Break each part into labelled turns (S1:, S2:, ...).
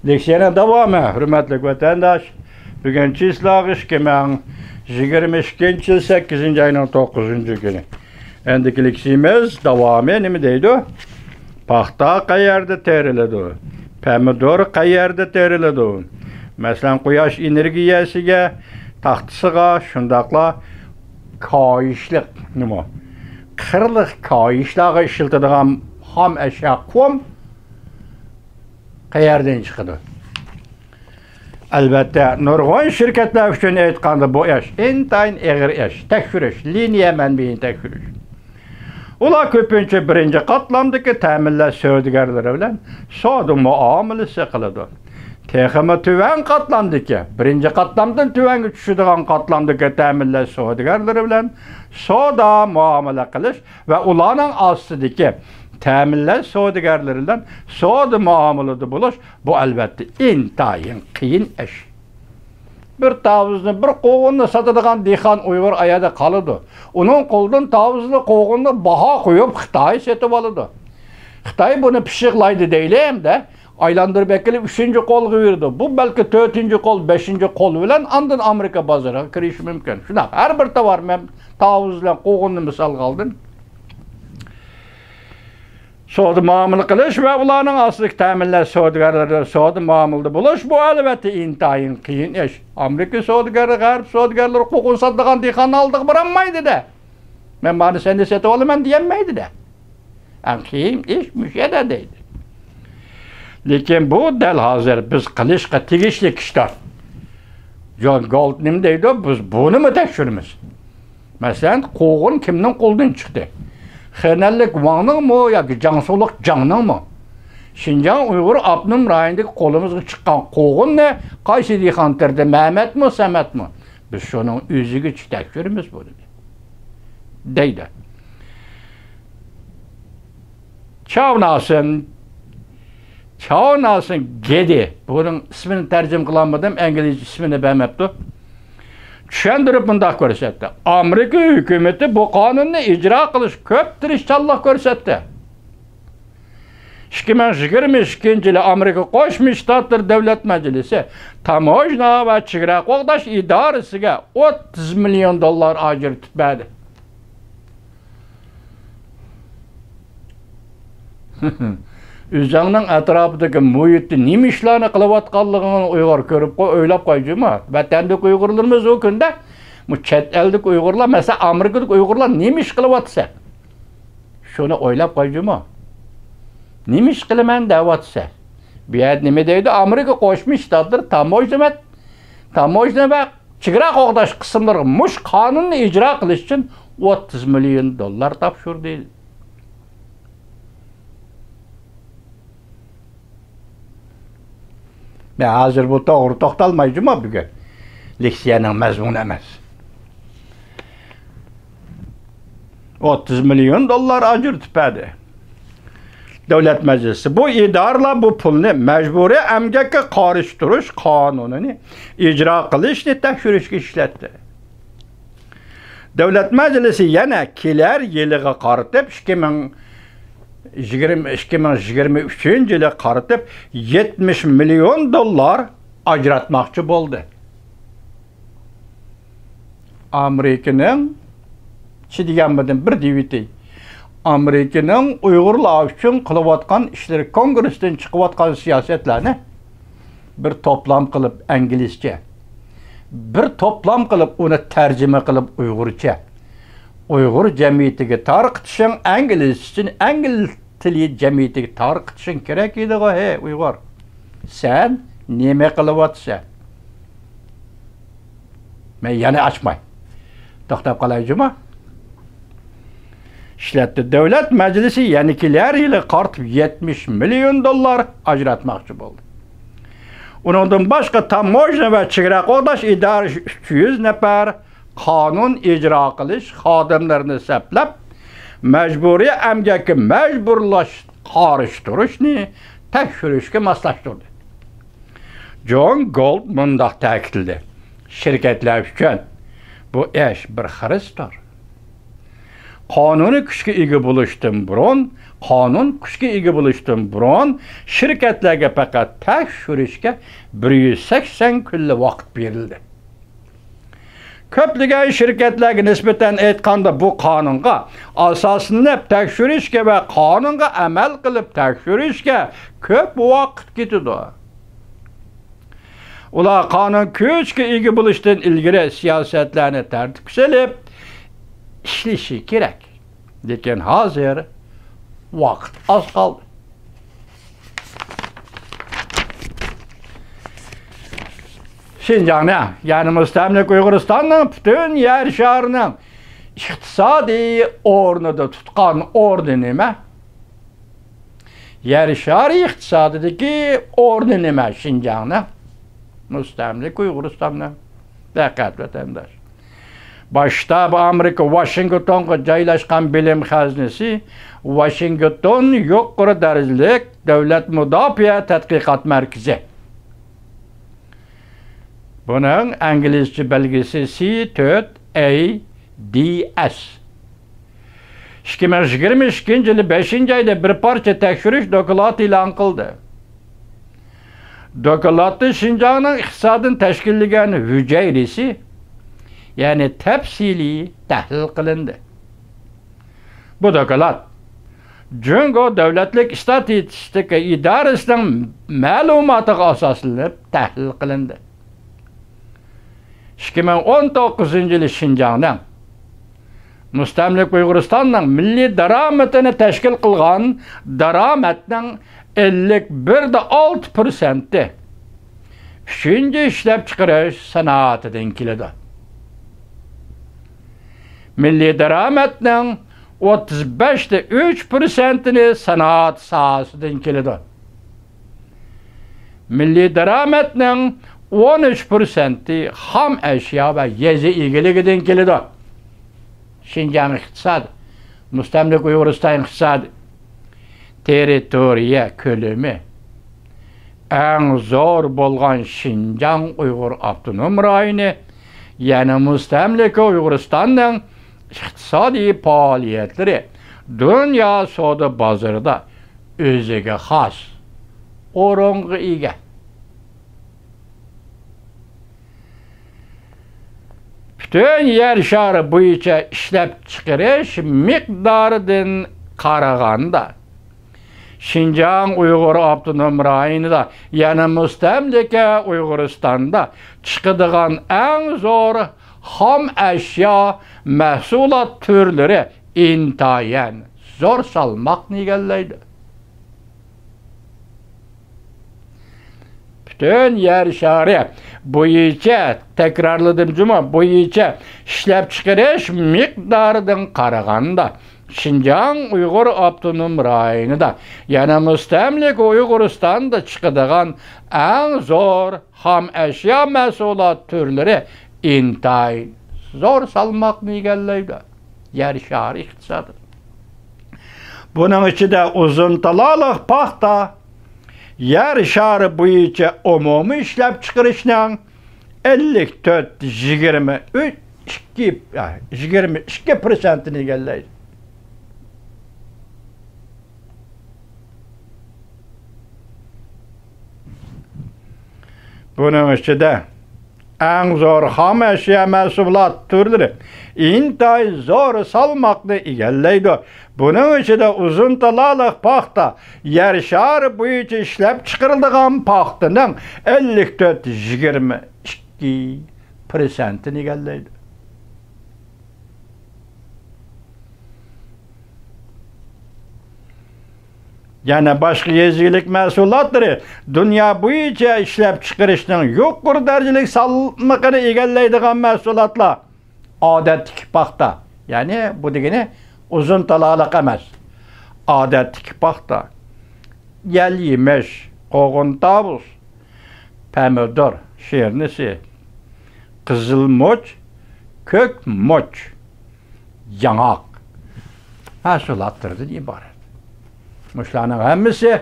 S1: Leksiyana davamı, hürmetli vatandaş. Bugün çislağ 2022 yıl 8. ayının 9. günü. Endiki leksiyimiz davamı nemi deydi? Paxta qayerda teriladi? Pomidor qayerda teriladi? Mesela quyosh energiyasiga, taxtisiga, shundaqla koyishliq nima? Qirliq koyishlarga ishiladigan ham ashyo qum qayerdan chiqadi? Albatta, nurg'un shirkatlar uchun aytganda bu ish intayin og'ir ish, tekshirish, liniya manbaini tekshirish. Ular ko'pincha birinchi qatlamdagi ta'minlash savdogarlari bilan savdo muomalasi qiladi. Texmi tuvan qatlamdagi, birinchi qatlamdan tuvanga tushadigan qatlamdagi ta'minlash savdogarlari bilan savdo muomala qilish va ularning ostidagi ta'minlash savdogarlari bilan savdo muomalada bo'lish bu albatta intayin qiyin ish. Bir tavuzni, bir qo'g'inni sotadigan dehqon Uyg'ur ayada qoladi. Uning qo'ldan tavuzni, qo'g'inni baho qo'yib Xitoy sotib oladi. Xitoy buni pishiqlaydi deylamda, aylantirib kelib 3-qo'lga berdi. Bu balki 4-qo'l, 5-qo'l bilan andin Amerika bozoriga kirish mumkin. Shunaqa har bir tovar men tavuzlar qo'g'inni misol qildim. Savdo muomala qilish va ularning ostidagi ta'minlash savdogarlari savdo muomalada bo'lish bu albatta intayin qiyin ish. Amerika savdogari, G'arb savdogarlari qo'g'in sotadigan dehqonni oldiga borolmaydi-da. Men buni senda sotib olaman deyolmaydi-da. Qiyin ish mushada deydi. Lekin bu dal hozir biz qilishga tegishli ishlar. John Galt nima deydi? Biz buni mi tekshiramiz? Masalan, qo'g'in kimning qo'ldan chiqdi? Xenellik Wang'ning mi yoki Jiangsulik Jiang'ning mi? Xinjiang Uyg'ur Abnum rayonidagi qo'limizga chiqqan qo'g'inni qaysi dehqon terdi? Mehmetmi, Samatmi? Biz shuning o'ziga tekshiramiz buni. Deydi. Çavnasin Gedi. Bunun ismini tercüme qilamadım, İngilizce ismini bilmepti. Tushuntirib bundoq ko'rsatdi. Amerika hukumati bu qonunni ijro qilish ko'p tirishchanlik ko'rsatdi. 2022 Amerika Qo'shma Shtatlar Davlat Majlisi Tamojna va chegara qo'g'dash idorasiga $30 million ajr tutmadi. O'zingning atrofidagi muhitni nima ishlarni qilayotganligini Uyg'ur ko'rib o'ylab qo'yjimi? Vatandagi Uyg'urlarimiz o kunda bu chet eldagi Uyg'urlar, mesela Amerikadagi Uyg'urlar nima ish qilyapsa, shuni o'ylab qo'yjimi? Nima ish qilaman deyapsa. Bu yerda nima deydi? Amerika Qo'shma Shtatlar tamojna va chegara qo'g'dash qismlari mush qonunni ijro qilish uchun $30 million topshirdi. Ben hazır bu doğru toxtalmayacağım bugün. Leksiyanın mazmunu emas. $30 milyon ajr tutadi. Davlat Majlisi bu idoralar bu pulni majburiy emgakka qarshi qonunini ijro qilishni tekshirishga ishlatdi. Davlat Majlisi yana kelar yiliga qaratib 2023 yılı qaratib $70 milyon ajratmoqchi bo'ldi. Amerikaning chidiganmidan bir deviti. Amerikaning Uyg'urlar uchun qilayotgan ishlari, kongressdan chiqayotgan siyosatlarni bir to'plam qilib inglizcha, bir to'plam qilib uni tarjima qilib Uyg'urcha Uyg'ur jamiyatiga tarqitishing, ingliz tili jamiyatiga tarqitishing kerak edi-ku, hey Uyg'ur. Sen nima qilyapsan? Men yana ochmay. To'xtab qolayjimi? Ishlatdi. Davlat Majlisi yanikilar yili qaratib $70 milyon ajratmoqchi bo'ldi. Undan boshqa tamojna va chegara qo'g'dash idorasi 300 nafar qonun ijro qilish xodimlarini saplab majburiy emgakka qarishtirishni tekshirishga moslashtirdi. John Galt bundoq ta'kidladi. Shirkatlar uchun bu ish bir xiristdir. qonuniy kuchga ega bo'lishdan burun, qonun kuchga ega bo'lishdan burun shirkatlarga faqat tekshirishga 180 kunlik vaqt berildi. Ko'plagan shirkatlarga nisbatan aytganda bu qonunga asoslanib tekshirishga va qonunga amal qilib tekshirishga ko'p vaqt ketadi. Ular qonun kuchga ega bo'lishdan ilgari siyosatlarni tartibga solib ishlashi kerak. Lekin hozir vaqt oz qoldi. Şinjan'da, yani müstemlik Uyg'uristonning butun yer sharining iqtisodiy o'rnida tutgan o'rni nima? Yer shari iqtisodidagi o'rni nima Şinjan'da? Müstemlik Uyg'uristonning. Diqqat vatandosh. Boshda bu Amerika Washingtonga joylashgan bilim xazinasi Washington yuqori darajalik davlat mudofaa tadqiqot markazi. Bunun İngilizce belgesi C4ADS. 2022 yılı 5. ayda bir parça tekshirish dokulat e'lon qildi. Dokulatda Şinjanning iqtisodini tashkillagan hujayrasi, ya'ni tafsiliy tahlil qilindi. Bu dokulat Jungo davlatlik statistika idorasining ma'lumotiga asoslanib tahlil qilindi. 2019 yılı Şinjan'dan Müstemlik Uyg'uristonning milliy daromadini tashkil qilgan daromadning 51.6% uchinchi ishlab chiqarish sanoatidan keladi. Milliy daromadning 35.3%ni sanoat sohasidan keladi. Milliy daromadning 13% ham eşya ve yezi ilgiligidan keladi. Şinjan iqtisodi, Müstemlik Uyg'uriston iqtisodi, territoriya ko'lami eng zo'r bo'lgan Şinjan Uyg'ur avtonom rayoni, yana Müstemlik Uyg'uristonning iqtisodiy faoliyatlari dunyo savdo bozorida o'ziga xos o'ringa ega. Bütün yer shari bo'yicha ishlab chiqarish miqdoridan qaraganda Şinjan Uyg'ur avtonom rayonida, yana Müstemlika Uyg'uristonda chiqadigan eng zo'r xom ashyo mahsulot turlari intayin zo'r salmoqni egallaydi. Bütün yer shari bo'yicha, takrorladim juma, bo'yicha ishlab chiqarish miqdoridan qaraganda Şinjan Uyg'ur avtonom rayonida, yana Müstemlik Uyg'uristonda chiqadigan eng zo'r xom ashyo mahsulot turlari intayin zo'r salmoqni egallaydi. Yer shari iqtisodi. Buning ichida uzun taloliq paxta yer shari bo'yicha umumiy ishlab chiqarishning 22% egallaydi. Bunun ichida eng zo'r xom ashyo mahsulot turlari intayin zo'r salmoqni egallaydi. Bunun ichida uzun taloliq paxta yer shari bo'yicha ishlab chiqariladigan paxtaning 54-22% egallaydi. Yana boshqa yezilik mahsulotlari dunyo bo'yicha ishlab chiqarishning yuqori darajalik salmoqini egallaydigan mahsulotlar odatdagi paxta, ya'ni bu degani uzun taloliq emas. Odatdagi paxta, yal yemish, qovun tovus, pomidor, shernisi, qizil moch, ko'k moch, yong'oq mahsulotlardan iborat. Muşlarning hammasi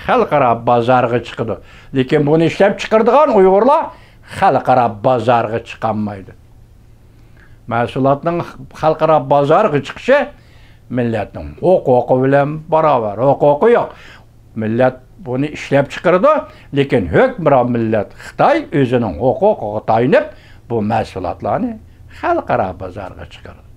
S1: xalqaro bozorga chiqadi. Lekin buni ishlab chiqaradigan Uyg'urlar xalqaro bozorga chiqolmaydi. mahsulotning xalqaro bozorga chiqishi millatning huquqi bilan barobar. Huquqi yo'q. Millat buni ishlab chiqardi, lekin hukmron millat Xitoy o'zining huquqiga tayanib bu mahsulotlarni xalqaro bozorga chiqardi.